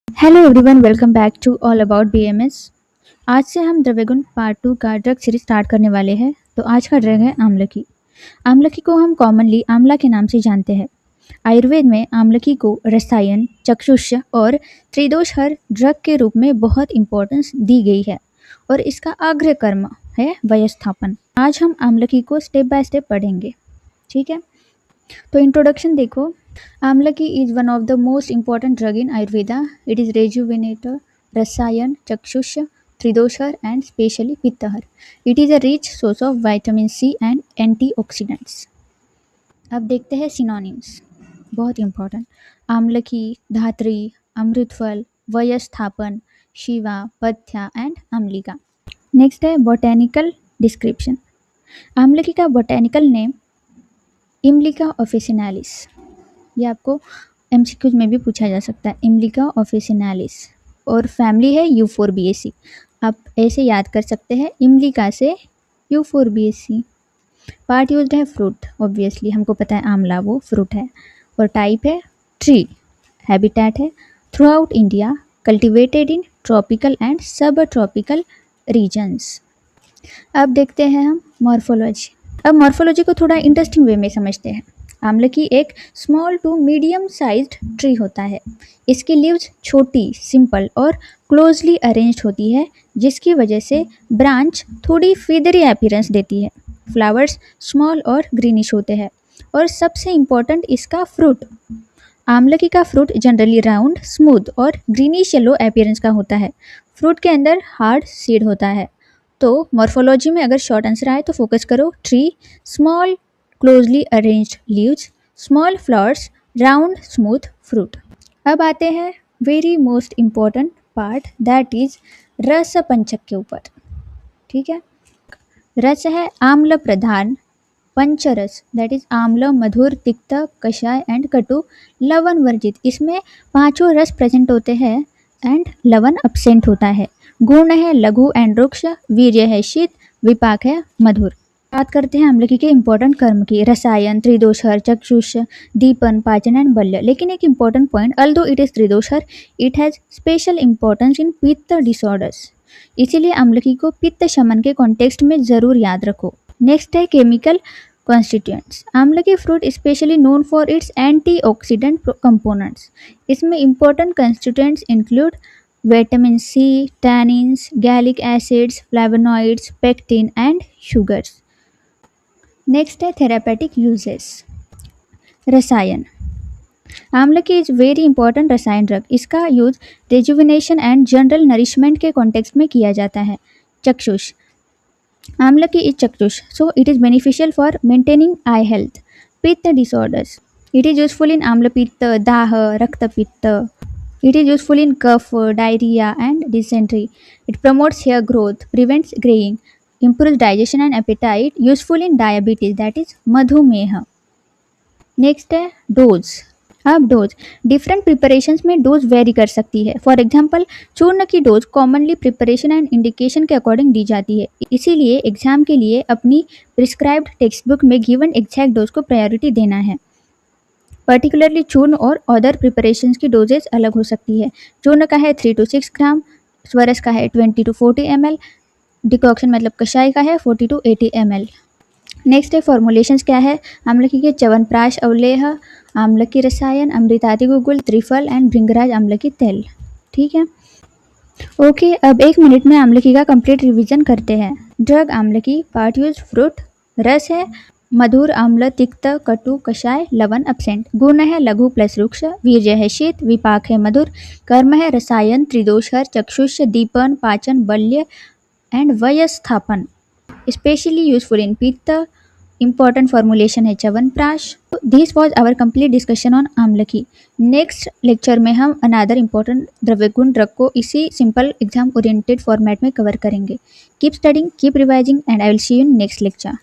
Hello everyone, welcome back to all about BMS. आज से हम द्रव्यगुण पार्ट 2 का ड्रग सीरीज स्टार्ट करने वाले हैं। तो आज का ड्रग है आमलकी। आमलकी को हम कॉमनली आंवला के नाम से जानते हैं। आयुर्वेद में आमलकी को रसायन, चक्षुष्य और त्रिदोषहर ड्रग के रूप में बहुत इंपॉर्टेंस दी गई है और इसका अग्र कर्म है व्यवस्थापन। आज हम आमलकी को स्टेप बाय स्टेप पढ़ेंगे, ठीक है। तो इंट्रोडक्शन देखो। Amlaki is one of the most important drug in Ayurveda. It is rejuvenator, rasayan, chakshusha, tridoshar and specially pittahar. It is a rich source of vitamin C and antioxidants. अब देखते हैं synonyms, बहुत important। आमलकी, धात्री, अमृतफल, वयस्थापन, Shiva, पथ्या and अम्लिका। Next है botanical description। आमलकी का botanical name इम्लिका officinalis. ये आपको MCQs में भी पूछा जा सकता है, इम्लिका ऑफिसिनालिस। और फैमिली है यूफोरबिएसी। आप ऐसे याद कर सकते हैं, इम्लिका से यूफोरबिएसी। पार्ट यूज्ड है फ्रूट, ऑब्वियसली हमको पता है आंवला वो फ्रूट है। और टाइप है ट्री। हैबिटेट है through out India, cultivated in tropical and सब ट्रॉपिकल रीजन्स। अब देखते हैं हम मॉर्फोलॉजी। अब मॉर्फोलॉजी को थोड़ा इंटरेस्टिंग वे में समझते हैं। आमलकी एक small to medium sized tree होता है। इसकी लीव्स छोटी, सिंपल और क्लोजली अरेंज्ड होती है, जिसकी वजह से ब्रांच थोड़ी फीदरी अपीयरेंस देती है। फ्लावर्स स्मॉल और ग्रीनिश होते हैं और सबसे इम्पोर्टेंट इसका फ्रूट। आमलकी का फ्रूट जनरली राउंड, स्मूथ और ग्रीनिश येलो अपीयरेंस का होता है। फ्रूट के अंदर हार्ड सीड होता है। तो मॉर्फोलॉजी में अगर शॉर्ट आंसर आए तो फोकस करो tree, small closely arranged leaves, small flowers, round smooth fruit। अब आते हैं very most important part, that is रस पंचक के ऊपर, ठीक है। रस है आम्ल प्रधान, पंचरस दैट इज आम्ल, मधुर, तिक्त, कषाय एंड कटु, लवण वर्जित। इसमें पांचों रस प्रेजेंट होते हैं एंड लवण अब्सेंट होता है। गुण है लघु एंड रुक्ष, वीर्य है शीत, विपाक है मधुर। बात करते हैं आमलकी के इंपॉर्टेंट कर्म की। रसायन, त्रिदोषहर, चक्षुष, दीपन, पाचन एंड बल्य। लेकिन एक important point, although it is त्रिदोषहर, it has special importance in pitta disorders. इसीलिए आमलकी को पित्त शमन के कॉन्टेक्स्ट में जरूर याद रखो। नेक्स्ट है chemical constituents. Amalaki fruit specially known for its antioxidant components. इसमें important constituents include vitamin C, tannins, gallic acids, flavonoids, pectin and sugars. Next है therapeutic uses. Rasayana, amalaki is very important rasayana drug. इसका use rejuvenation and general nourishment के context में किया जाता है। चक्षुष, amalaki is चक्षुष, so it is beneficial for maintaining eye health. Pitta disorders, it is useful in आम्लपित्त, दाह, रक्तपित्त। It is useful in kapha, diarrhoea and dysentery. It promotes hair growth, prevents greying, improves digestion and appetite, useful in diabetes that is मधुमेह। Next है dose. अब dose different preparations में dose very कर सकती है। For example, चूर्ण की dose commonly preparation and indication के अकॉर्डिंग दी जाती है। इसीलिए एग्जाम के लिए अपनी प्रिस्क्राइब्ड टेक्स्ट बुक में गिवन एग्जैक्ट डोज को प्रायोरिटी देना है। पर्टिकुलरली चूर्ण और अदर प्रिपरेशंस की डोजेज अलग हो सकती है। चूर्ण का है 3 to 6 ग्राम, स्वरस का है 20 to 40 ml, डिकॉक्शन मतलब कषाय का है 40 to 80 ml। नेक्स्ट है फॉर्मुलेशंस क्या है। आमलकी के च्यवनप्राश अवलेह, आमलकी रसायन, अमृतादि गुगुल, त्रिफल एंड भृंगराज आमलकी तेल, ठीक है। ओके, अब 1 मिनट में आमलकी का कंप्लीट रिवीजन करते हैं। ड्रग आमलकी, पार्ट यूज फ्रूट, रस है मधुर, आम्ल, तिक्त, कटु, कषाय, लवण अब्सेंट। गुण है लघु प्लस रुक्ष, वीर्य है शीत, विपाक है मधुर। कर्म है रसायन, त्रिदोषहर, चक्षुष, दीपन, पाचन, बल्य एंड वयस्थापन। Specially useful in pitta. Important formulation है Chyawanprash. This was our complete discussion on amalaki. Next lecture में हम अनदर इंपॉर्टेंट द्रव्यगुण ड्रग को इसी सिंपल एग्जाम ओरिएंटेड फॉर्मेट में कवर करेंगे। Keep studying, keep revising and I will see you in next lecture.